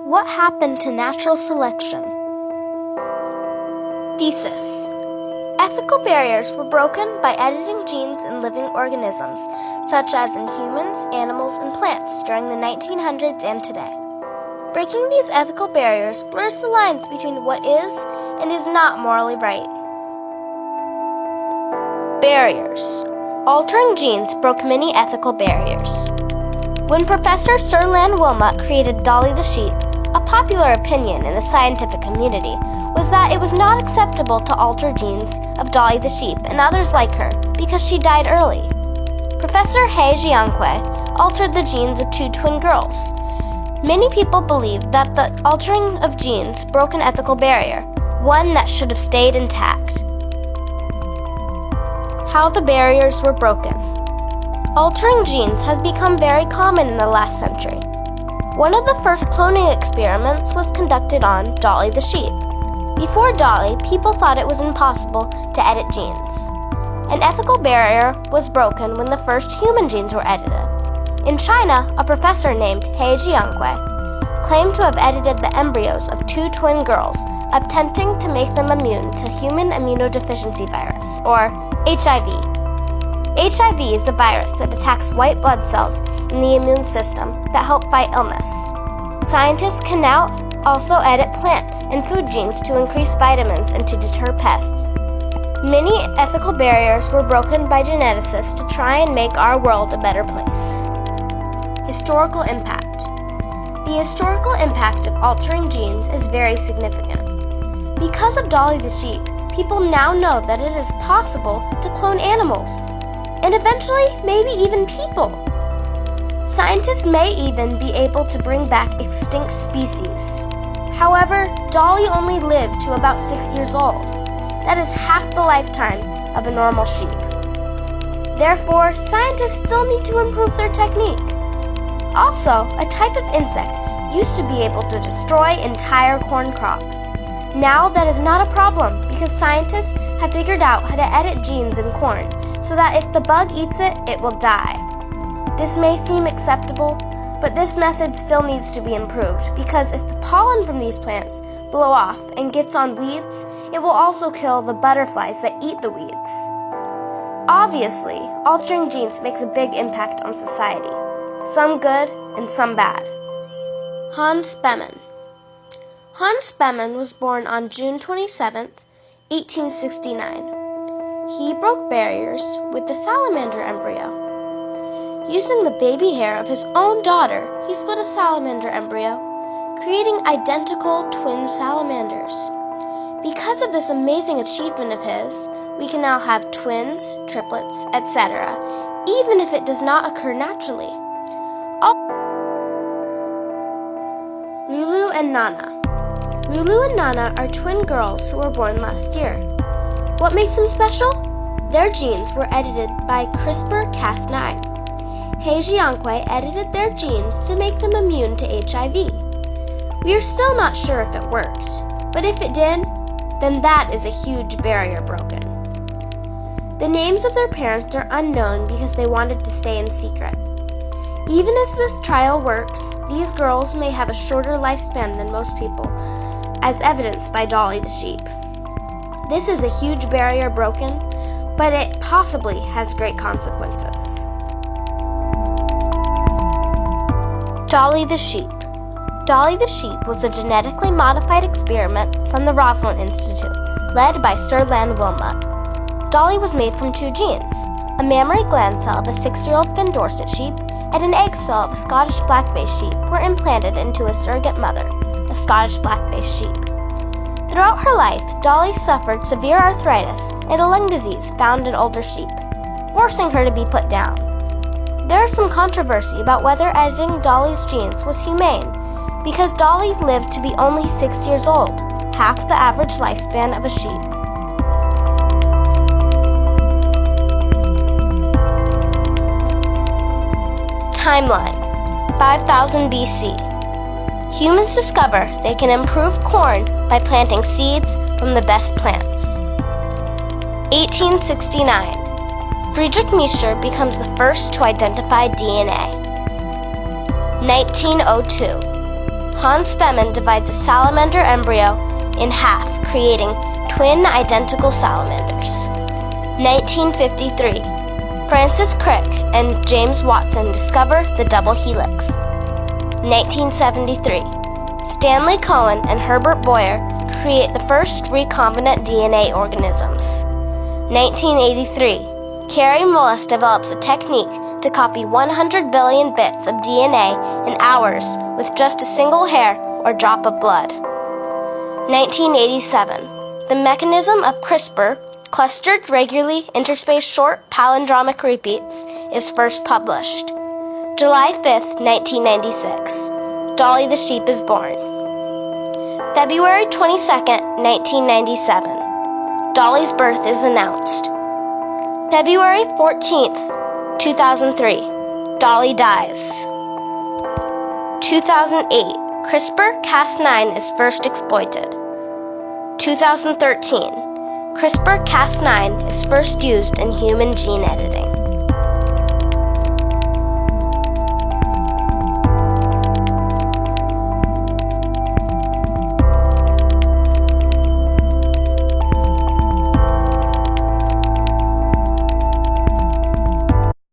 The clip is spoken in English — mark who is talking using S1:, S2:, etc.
S1: What happened to natural selection? Thesis. Ethical barriers were broken by editing genes in living organisms, such as in humans, animals, and plants during the 1900s and today. Breaking these ethical barriers blurs the lines between what is and is not morally right. Barriers. Altering genes broke many ethical barriers. When Professor Sir Lan Wilmot created Dolly the sheep, a popular opinion in the scientific community was that it was not acceptable to alter genes of Dolly the sheep and others like her because she died early. Professor He Jiankui altered the genes of two twin girls. Many people believed that the altering of genes broke an ethical barrier, one that should have stayed intact. How the barriers were broken. Altering genes has become very common in the last century. One of the first cloning experiments was conducted on Dolly the sheep. Before Dolly, people thought it was impossible to edit genes. An ethical barrier was broken when the first human genes were edited. In China, a professor named He Jiankui claimed to have edited the embryos of two twin girls, attempting to make them immune to human immunodeficiency virus, or HIV. HIV is a virus that attacks white blood cells in the immune system that help fight illness. Scientists can now also edit plant and food genes to increase vitamins and to deter pests. Many ethical barriers were broken by geneticists to try and make our world a better place. Historical impact. The historical impact of altering genes is very significant. Because of Dolly the sheep, people now know that it is possible to clone animals, and eventually maybe even people. Scientists may even be able to bring back extinct species. However, Dolly only lived to about 6 years old. That is half the lifetime of a normal sheep. Therefore, scientists still need to improve their technique. Also, a type of insect used to be able to destroy entire corn crops. Now that is not a problem because scientists have figured out how to edit genes in corn so that if the bug eats it, it will die. This may seem acceptable, but this method still needs to be improved because if the pollen from these plants blow off and gets on weeds, it will also kill the butterflies that eat the weeds. Obviously, altering genes makes a big impact on society, some good and some bad. Hans Behmen. Hans Behmen was born on June 27, 1869. He broke barriers with the salamander embryo. Using the baby hair of his own daughter, he split a salamander embryo, creating identical twin salamanders. Because of this amazing achievement of his, we can now have twins, triplets, etc., even if it does not occur naturally. Lulu and Nana. Lulu and Nana are twin girls who were born last year. What makes them special? Their genes were edited by CRISPR-Cas9. He Jiankui edited their genes to make them immune to HIV. We are still not sure if it worked, but if it did, then that is a huge barrier broken. The names of their parents are unknown because they wanted to stay in secret. Even if this trial works, these girls may have a shorter lifespan than most people, as evidenced by Dolly the sheep. This is a huge barrier broken, but it possibly has great consequences. Dolly the sheep. Dolly the sheep was a genetically modified experiment from the Roslin Institute, led by Sir Lan Wilmot. Dolly was made from two genes. A mammary gland cell of a 6-year-old Finn Dorset sheep and an egg cell of a Scottish black-faced sheep were implanted into a surrogate mother, a Scottish black-faced sheep. Throughout her life, Dolly suffered severe arthritis and a lung disease found in older sheep, forcing her to be put down. There is some controversy about whether editing Dolly's genes was humane, because Dolly lived to be only 6 years old, half the average lifespan of a sheep. Timeline: 5000 BC. Humans discover they can improve corn by planting seeds from the best plants. 1869. Friedrich Miescher becomes the first to identify DNA. 1902. Hans Beeman divides a salamander embryo in half, creating twin identical salamanders. 1953. Francis Crick and James Watson discover the double helix. 1973. Stanley Cohen and Herbert Boyer create the first recombinant DNA organisms. 1983. Kary Mullis develops a technique to copy 100 billion bits of DNA in hours with just a single hair or drop of blood. 1987. The mechanism of CRISPR, clustered regularly interspaced short palindromic repeats, is first published. July 5, 1996. Dolly the sheep is born. February 22, 1997. Dolly's birth is announced. February 14, 2003. Dolly dies. 2008. CRISPR-Cas9 is first exploited. 2013. CRISPR-Cas9 is first used in human gene editing.